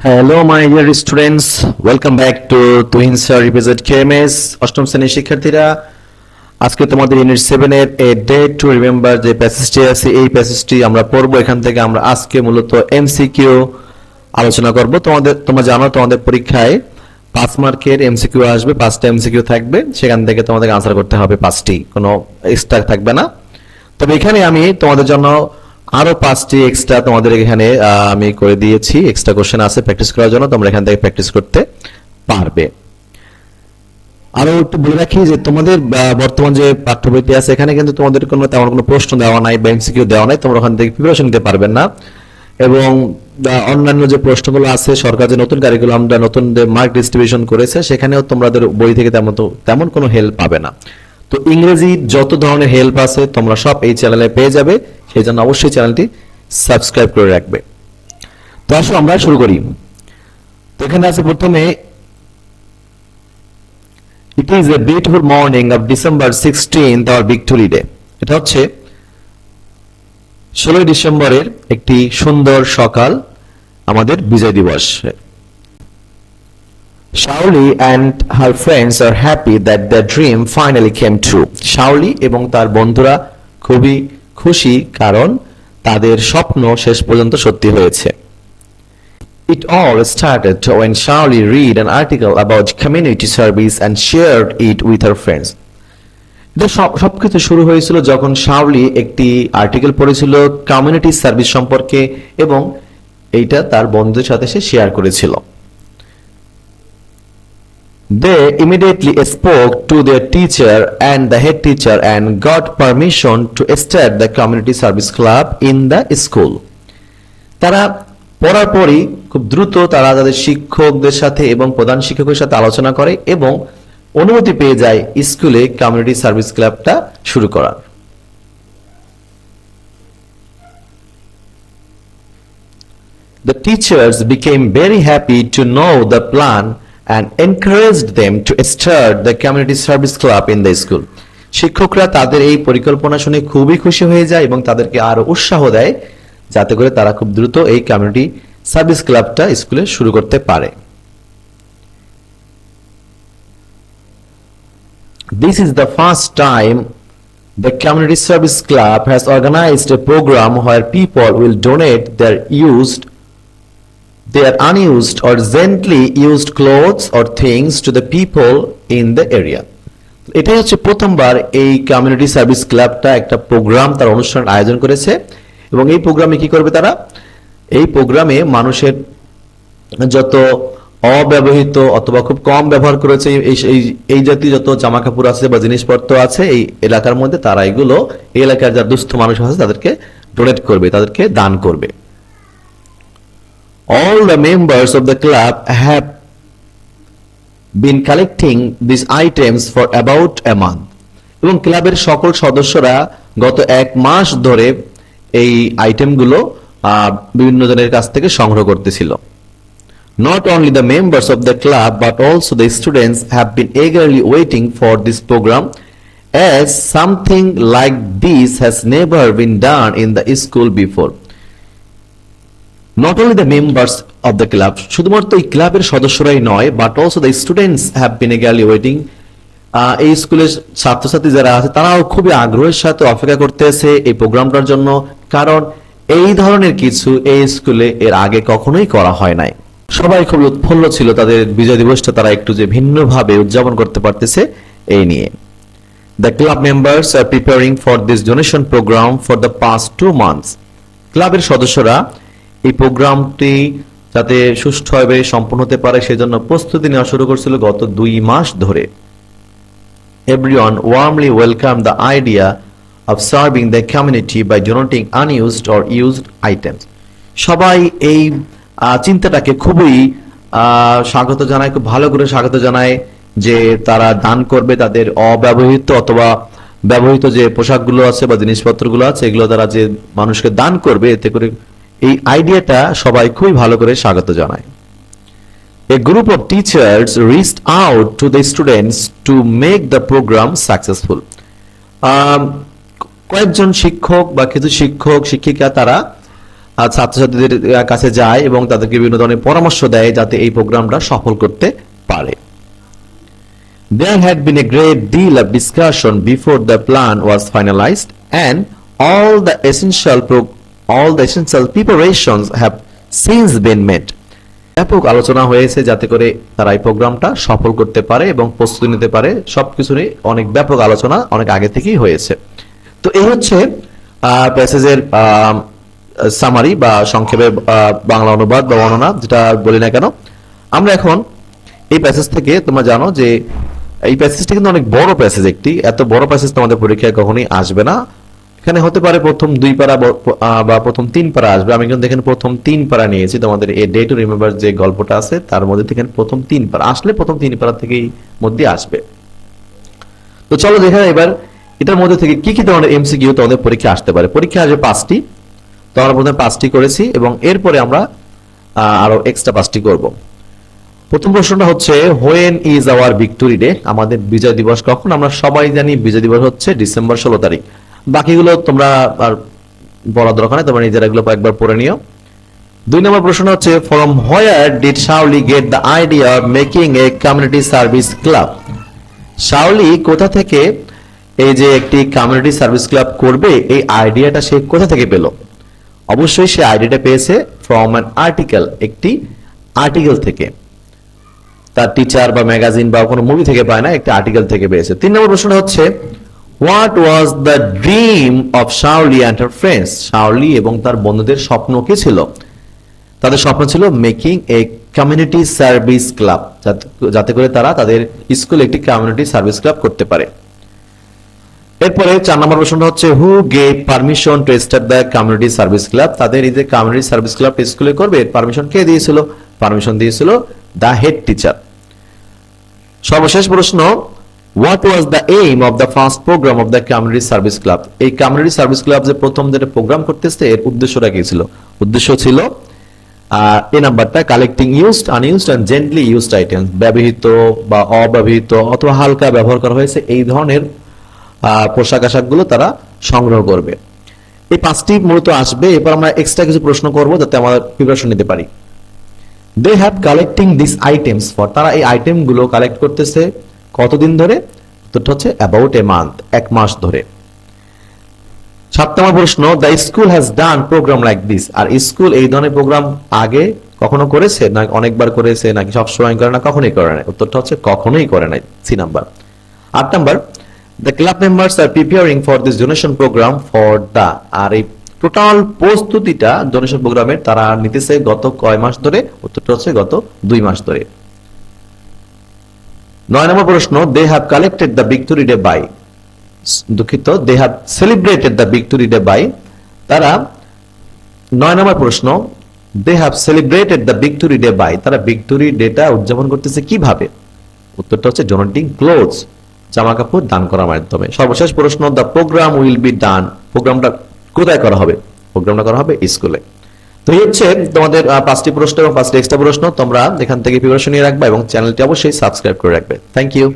Hello my dear students, welcome back to Tuhin sir represent KMS. অষ্টম শ্রেণীর শিক্ষার্থীরা, আজকে তোমাদের ইউনিট 7 এর এ ডে টু রিমেম্বার যে প্যাসেজটি আছে, এই প্যাসেজটি আমরা পড়বো। এখান থেকে আমরা আজকে মূলত এমসিকিউ আলোচনা করব। তোমরা জানো তোমাদের পরীক্ষায় 5 মার্কের এমসিকিউ আসবে, 5টা এমসিকিউ থাকবে, সেখান থেকে তোমাদের আনসার করতে হবে 5টি, কোনো এক্সট্রা থাকবে না। তবে এখানে আমি তোমাদের জন্য আরো 5টি এক্সট্রা তোমাদের এখানে আমি করে দিয়েছি। এক্সট্রা কোশ্চেন আছে প্র্যাকটিস করার জন্য, তোমরা এখান থেকে প্র্যাকটিস করতে পারবে। আরো একটু বলে রাখি যে তোমাদের বর্তমান যে পাঠ্য বইটি আছে, এখানে কিন্তু তোমাদের তেমন কোনো প্রশ্ন দেওয়া নাই বা এমসিকিউ দেওয়া নাই, তোমরা ওখান থেকে প্রিপারেশন নিতে পারবেন না। এবং অন্যান্য যে প্রশ্নগুলো আছে, সরকার যে নতুন কারিকুলামটা নতুন যে মার্ক ডিস্ট্রিবিউশন করেছে, সেখানেও তোমাদের বই থেকে তেমন কোনো হেল্প পাবে না। তো ইংরেজি যত ধরনের হেল্প আছে তোমরা সব এই চ্যানেলে পেয়ে যাবে, সেই জন্য অবশ্যই চ্যানেলটি সাবস্ক্রাইব করে রাখবে। তো আসো আমরা শুরু করি। তো এখানে আছে প্রথমে, it is a beautiful morning of December 16th our victory day. এটা হচ্ছে 16ই ডিসেম্বরের একটি সুন্দর সকাল, আমাদের বিজয় দিবস। Shaoli and her friends are happy that their dream finally came true. Shaoli এবং তার বন্ধুরা খুবই খুশি কারণ তাদের স্বপ্ন শেষ পর্যন্ত সত্যি হয়েছে। It all started when Shaoli read an article about community service and shared it with her friends. এটা সবকিছু শুরু হয়েছিল যখন শাওলি একটি আর্টিকেল পড়েছিল কমিউনিটি সার্ভিস সম্পর্কে, এবং এইটা তার বন্ধুদের সাথে সে শেয়ার করেছিল। They immediately spoke to their teacher and the head teacher and got permission to start the community service club in the school. তারা পড়ার পরই খুব দ্রুত তারা তাদের শিক্ষকদের সাথে এবং প্রধান শিক্ষকের সাথে আলোচনা করে এবং অনুমতি পেয়ে যায় স্কুলে কমিউনিটি সার্ভিস ক্লাবটা শুরু করার। The teachers became very happy to know the plan and encouraged them to start the community service club in the school. শিক্ষকরা তাদের এই পরিকল্পনা শুনে খুবই খুশি হয়ে যায় এবং তাদেরকে আরো উৎসাহ দেয় যাতে করে তারা খুব দ্রুত এই কমিউনিটি সার্ভিস ক্লাবটা স্কুলে শুরু করতে পারে। This is the first time the community service club has organized a program where people will donate their unused or gently used clothes or things to the people in the area. এটাই হচ্ছে প্রথমবার এই community service ক্লাবটা একটা programme, তার অনুষ্ঠান আয়োজন করেছে। এবং এই প্রোগ্রামে কি করবে তারা? এই প্রোগ্রামে মানুষের যত অব্যবহৃত অথবা খুব কম ব্যবহার করেছে এই জাতীয় যত জামা কাপড় আছে বা জিনিসপত্র আছে এই এলাকার মধ্যে, তারা এগুলো এই এলাকার যারা দুস্থ মানুষ আছে তাদেরকে ডোনেট করবে, তাদেরকে দান করবে। All the members of the club have been collecting these items for about a month. এবং ক্লাবের সকল সদস্যরা গত 1 মাস ধরে এই আইটেমগুলো বিভিন্ন জনের কাছ থেকে সংগ্রহ করতেছিল। Not only the members of the club but also the students have been eagerly waiting for this program, as something like this has never been done in the school before. Not only the members of the club, শুধুমাত্র এই ক্লাবের সদস্যরাই নয়, but also the students have been eagerly waiting. এই স্কুলের ছাত্রছাত্রী যারা আছে তারাও খুবই আগ্রহের সাথে অপেক্ষা করতেছে এই প্রোগ্রামটার জন্য, কারণ এই ধরনের কিছু এই স্কুলে এর আগে কখনোই করা হয় নাই। সবাই খুব উৎফুল্ল ছিল তাদের বিজয় দিবসটা তারা একটু যে ভিন্নভাবে উদযাপন করতে পারতেছে এই নিয়ে। The club members are preparing for this donation program for the past 2 months. ক্লাবের সদস্যরা এই প্রোগ্রামটি যাতে সুষ্ঠুভাবে সম্পন্ন হতে পারে সেজন্য প্রস্তুতি নেওয়া শুরু করেছিল গত 2 মাস ধরে। Everyone warmly welcomed the idea of serving the community by donating unused or used items. সবাই এই চিন্তাটাকে খুবই স্বাগত জানায়, খুব ভালো করে স্বাগত জানায় যে তারা দান করবে তাদের অব্যবহৃত অথবা ব্যবহৃত যে পোশাকগুলো আছে বা জিনিসপত্রগুলো আছে এগুলো তারা যে মানুষকে দান করবে, এতে করে এই আইডিয়াটা সবাই খুবই ভালো করে স্বাগত জানায়। A group of teachers reached out to the students to make the program successful. কয়েকজন শিক্ষক বা কিছু শিক্ষক শিক্ষিকা তারা ছাত্রছাত্রীদের কাছে যায় এবং তাদেরকে বিভিন্ন ধরনের পরামর্শ দেয় যাতে এই প্রোগ্রামটা সফল করতে পারে। There had been a great deal of discussion before the plan was finalized, and all the essential preparations have since been made. ব্যাপক আলোচনা হয়েছে যাতে করে তারা এই প্রোগ্রামটা সফল করতে পারে এবং প্রস্তুতি নিতে পারে। সবকিছু নিয়ে অনেক ব্যাপক আলোচনা অনেক আগে থেকেই হয়েছে। তো এই হচ্ছে প্যাসেজের সামারি বা সংক্ষেপে বাংলা অনুবাদ বা বর্ণনা, যেটা বলি না কেন। আমরা এখন এই প্যাসেজ থেকে, তোমরা জানো যে এই প্যাসেজটা কিন্তু অনেক বড় প্যাসেজ, একটি এত বড় প্যাসেজ তোমাদের পরীক্ষায় কখনোই আসবে না। এখানে হতে পারে প্রথম 2 পারা বা প্রথম 3 পারা আসবে। আমি কিন্তু এখানে প্রথম 3 পারা নিয়েছি। তোমাদের এই ডে টু রিমেম্বার যে গল্পটা আছে তার মধ্যে থেকে প্রথম 3 পারা আসলে প্রথম 3 পারা থেকেই মধ্যে আসবে। তো চলো দেখে এবার এটার মধ্যে থেকে কি কি ধরনের এমসিকিউ তোমাদের পরীক্ষা আসতে পারে। পরীক্ষা আসবে 5টি, তো আমরা প্রথমে 5টি করেছি এবং এরপরে আমরা আরো এক্সট্রা 5টি করব। প্রথম প্রশ্নটা হচ্ছে when is our victory day, আমাদের বিজয় দিবস কখন? আমরা সবাই জানি বিজয় দিবস হচ্ছে ডিসেম্বর 16 তারিখ। বাকিগুলো তোমরা আর বলা দরকার নেই, তোমরা নিজেরা এগুলো একবার পড়ে নিও। 2 নম্বর প্রশ্ন হচ্ছে from where did Shaoli get the idea of making a community service club, Shaoli কোথা থেকে এই যে একটি কমিউনিটি সার্ভিস ক্লাব করবে এই আইডিয়াটা সে কোথা থেকে পেল? অবশ্যই সে আইডিয়াটা পেয়েছে ফ্রম অ্যান আর্টিকেল, একটি আর্টিকেল থেকে। তার টিচার বা ম্যাগাজিন বা কোনো মুভি থেকে পায় না, একটা আর্টিকেল থেকে পেয়েছে। 3 নম্বর প্রশ্ন হচ্ছে what was the dream of Shaoli and her friends, Shaoli এবং তার বন্ধুদের স্বপ্ন কি ছিল? তাদের স্বপ্ন ছিল making a community service club, যাতে করে তারা তাদের স্কুলে একটি কমিউনিটি সার্ভিস ক্লাব করতে পারে। এরপরে 4 নম্বর প্রশ্নটা হচ্ছে who gave permission to start the community service club, তাদের এই যে কমিউনিটি সার্ভিস ক্লাব স্কুলে করবে পারমিশন কে দিয়েছিল? পারমিশন দিয়েছিল দ্য হেড টিচার। সর্বশেষ প্রশ্ন what was the aim of the first program of the community service club, এই কমিউনিটি সার্ভিস ক্লাব যে প্রথম যেটা প্রোগ্রাম করতেছে এর উদ্দেশ্যটা কি ছিল? উদ্দেশ্য ছিল এই নাম্বারটা collecting used, unused and gently used items, ব্যবহৃত বা অব্যবহৃত অথবা হালকা ব্যবহার করা হয়েছে এই ধরনের পোশাক আশাকগুলো তারা সংগ্রহ করবে। এই 5টি মূলত আসবে। এরপর আমরা এক্সট্রা কিছু প্রশ্ন করব যাতে আমরা প্রিপারেশন নিতে পারি। They have collecting this items for, তারা এই আইটেমগুলো কালেক্ট করতেছে কতদিন ধরে? উত্তরটা হচ্ছে অ্যাবাউট এ মান্থ, 1 মাস ধরে। 7 নম্বর প্রশ্ন the school has done program like this, আর স্কুল এই ধরনের প্রোগ্রাম আগে কখনো করেছে না অনেকবার করেছে নাকি সবসময় করে না কখনোই করে নাই? উত্তরটা হচ্ছে কখনোই করে নাই, সি নাম্বার। 8 নাম্বার the club members are preparing for this donation program for the, আর এই টোটাল প্রস্তুতিটা ডোনেশন প্রোগ্রামের তারা নিতেছে গত কয় মাস ধরে? উত্তরটা হচ্ছে গত 2 মাস ধরে। 9 নম্বর প্রশ্ন they have collected the victory day by, দুঃখিত they have celebrated the victory day by, তারা 9 নম্বর প্রশ্ন they have celebrated the victory day by, তারা ভিক্টোরি ডেটা উদযাপন করতেছে কিভাবে? উত্তরটা হচ্ছে ডোনেটিং ক্লোথস, জামা কাপড় দান করার মাধ্যমে। সর্বশেষ প্রশ্ন the program will be done, প্রোগ্রামটা কোথায় করা হবে? প্রোগ্রামটা করা হবে স্কুলে। তো এই হচ্ছে তোমাদের 5টি প্রশ্ন এবং 5টি এক্সট্রা প্রশ্ন। তোমরা এখান থেকে প্রিপারেশন নিয়ে রাখবে এবং চ্যানেলটি অবশ্যই সাবস্ক্রাইব করে রাখবে। Thank you.